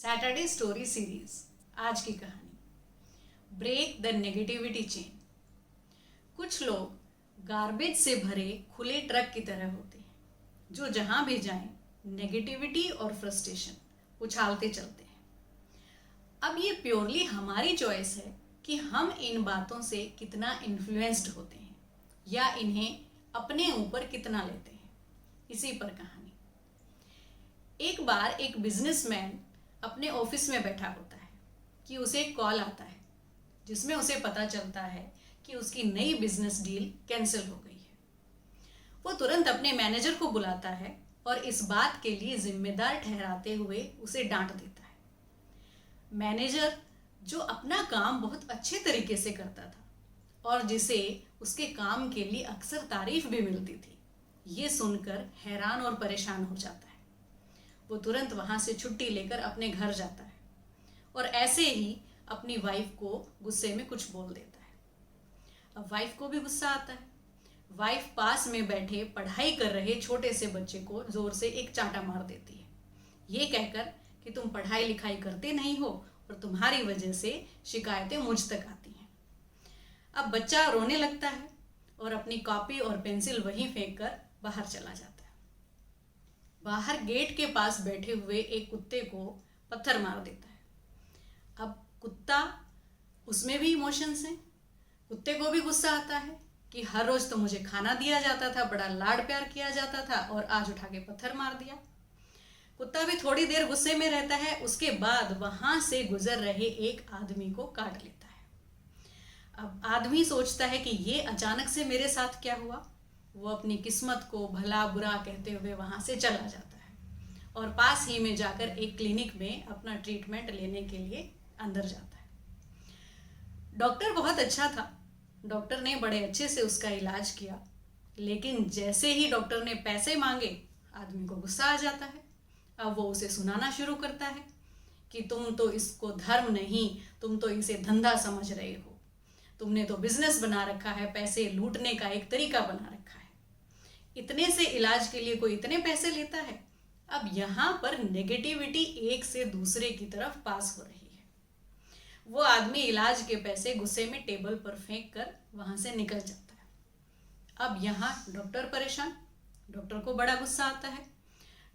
Saturday story series. आज की कहानी ब्रेक द नेगेटिविटी चेन। कुछ लोग गार्बेज से भरे खुले ट्रक की तरह होते हैं जो जहां भी जाएं नेगेटिविटी और फ्रस्ट्रेशन उछालते चलते हैं। अब ये प्योरली हमारी चॉइस है कि हम इन बातों से कितना इन्फ्लुएंस्ड होते हैं या इन्हें अपने ऊपर कितना लेते हैं। इसी पर कहानी। एक बार एक बिजनेसमैन अपने ऑफिस में बैठा होता है कि उसे एक कॉल आता है जिसमें उसे पता चलता है कि उसकी नई बिजनेस डील कैंसिल हो गई है। वो तुरंत अपने मैनेजर को बुलाता है और इस बात के लिए जिम्मेदार ठहराते हुए उसे डांट देता है। मैनेजर, जो अपना काम बहुत अच्छे तरीके से करता था और जिसे उसके काम के लिए अक्सर तारीफ भी मिलती थी, ये सुनकर हैरान और परेशान हो जाता है। वो तुरंत वहां से छुट्टी लेकर अपने घर जाता है और ऐसे ही अपनी वाइफ को गुस्से में कुछ बोल देता है। अब वाइफ को भी गुस्सा आता है। वाइफ पास में बैठे पढ़ाई कर रहे छोटे से बच्चे को जोर से एक चांटा मार देती है, ये कहकर कि तुम पढ़ाई लिखाई करते नहीं हो और तुम्हारी वजह से शिकायतें मुझ तक आती हैं। अब बच्चा रोने लगता है और अपनी कॉपी और पेंसिल वहीं फेंक कर बाहर चला जाता है। बाहर गेट के पास बैठे हुए एक कुत्ते को पत्थर मार देता है। अब कुत्ता, उसमें भी इमोशंस हैं। कुत्ते को भी गुस्सा आता है कि हर रोज तो मुझे खाना दिया जाता था, बड़ा लाड प्यार किया जाता था और आज उठा के पत्थर मार दिया। कुत्ता भी थोड़ी देर गुस्से में रहता है, उसके बाद वहां से गुजर रहे एक आदमी को काट लेता है। अब आदमी सोचता है कि ये अचानक से मेरे साथ क्या हुआ। वो अपनी किस्मत को भला बुरा कहते हुए वहां से चला जाता है और पास ही में जाकर एक क्लिनिक में अपना ट्रीटमेंट लेने के लिए अंदर जाता है। डॉक्टर बहुत अच्छा था। डॉक्टर ने बड़े अच्छे से उसका इलाज किया, लेकिन जैसे ही डॉक्टर ने पैसे मांगे, आदमी को गुस्सा आ जाता है। अब वो उसे सुनाना शुरू करता है कि तुम तो इसको धर्म नहीं, तुम तो इसे धंधा समझ रहे हो। तुमने तो बिजनेस बना रखा है, पैसे लूटने का एक तरीका बना रखा है। इतने से इलाज के लिए कोई इतने पैसे लेता है। अब यहाँ पर नेगेटिविटी एक से दूसरे की तरफ पास हो रही है। वो आदमी इलाज के पैसे गुस्से में टेबल पर फेंक कर वहां से निकल जाता है। अब यहाँ डॉक्टर परेशान, डॉक्टर को बड़ा गुस्सा आता है।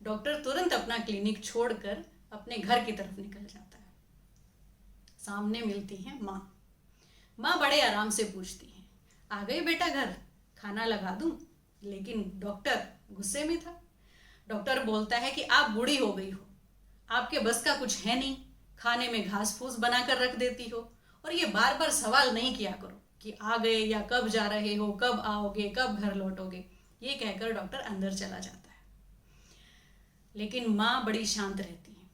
डॉक्टर तुरंत अपना क्लिनिक छोड़कर अपने घर की तरफ निकल जाता है। सामने मिलती है माँ। माँ बड़े आराम से पूछती है, आ गए बेटा घर, खाना लगा दूं? लेकिन डॉक्टर गुस्से में था। डॉक्टर बोलता है कि आप बूढ़ी हो गई हो, आपके बस का कुछ है नहीं, खाने में घास फूस बनाकर रख देती हो और ये बार बार सवाल नहीं किया करो कि आ गए या कब जा रहे हो, कब आओगे, कब घर लौटोगे। ये कहकर डॉक्टर अंदर चला जाता है। लेकिन माँ बड़ी शांत रहती है,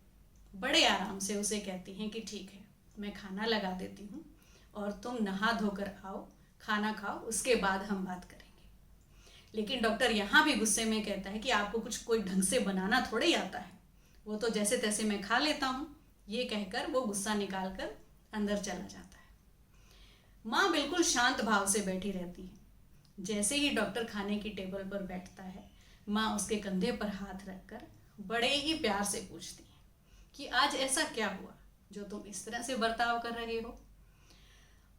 बड़े आराम से उसे कहती हैं कि ठीक है, मैं खाना लगा देती हूँ और तुम नहा धोकर आओ, खाना खाओ, उसके बाद हम बात करेंगे। लेकिन डॉक्टर यहाँ भी गुस्से में कहता है कि आपको कुछ कोई ढंग से बनाना थोड़े ही आता है, वो तो जैसे तैसे मैं खा लेता हूँ। ये कहकर वो गुस्सा निकाल कर अंदर चला जाता है। माँ बिल्कुल शांत भाव से बैठी रहती है। जैसे ही डॉक्टर खाने की टेबल पर बैठता है, माँ उसके कंधे पर हाथ रखकर बड़े ही प्यार से पूछती है कि आज ऐसा क्या हुआ जो तुम इस तरह से बर्ताव कर रहे हो।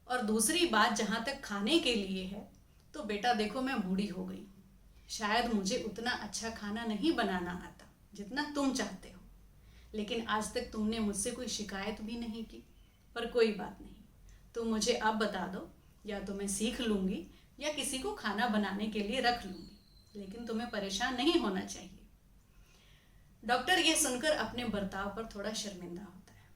और दूसरी बात जहाँ तक खाने के लिए है, तो बेटा देखो, मैं बूढ़ी हो गई हूँ, शायद मुझे उतना अच्छा खाना नहीं बनाना आता जितना तुम चाहते हो, लेकिन आज तक तुमने मुझसे कोई शिकायत भी नहीं की। पर कोई बात नहीं, तुम मुझे अब बता दो, या तो मैं सीख लूँगी या किसी को खाना बनाने के लिए रख लूँगी, लेकिन तुम्हें परेशान नहीं होना चाहिए। डॉक्टर ये सुनकर अपने बर्ताव पर थोड़ा शर्मिंदा होता है।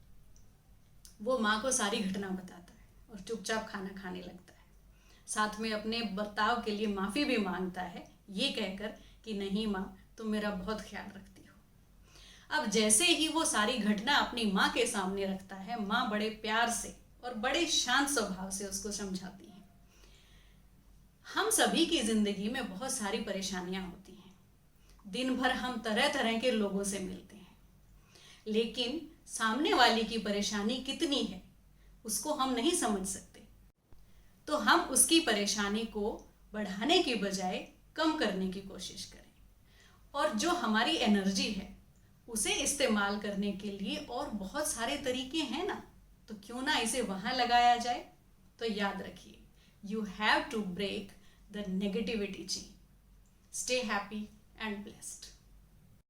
वो माँ को सारी घटना बताता है और चुपचाप खाना खाने लगता है। साथ में अपने बर्ताव के लिए माफ़ी भी मांगता है, ये कहकर कि नहीं माँ, तुम मेरा बहुत ख्याल रखती हो। अब जैसे ही वो सारी घटना अपनी माँ के सामने रखता है, माँ बड़े प्यार से और बड़े शांत स्वभाव से उसको समझाती है। हम सभी की जिंदगी में बहुत सारी परेशानियां होती हैं। दिन भर हम तरह तरह के लोगों से मिलते हैं, लेकिन सामने वाले की परेशानी कितनी है उसको हम नहीं समझ सकते। तो हम उसकी परेशानी को बढ़ाने की बजाय कम करने की कोशिश करें और जो हमारी एनर्जी है उसे इस्तेमाल करने के लिए और बहुत सारे तरीके हैं ना, तो क्यों ना इसे वहां लगाया जाए। तो याद रखिए, you have to break the negativity chain. Stay happy and blessed.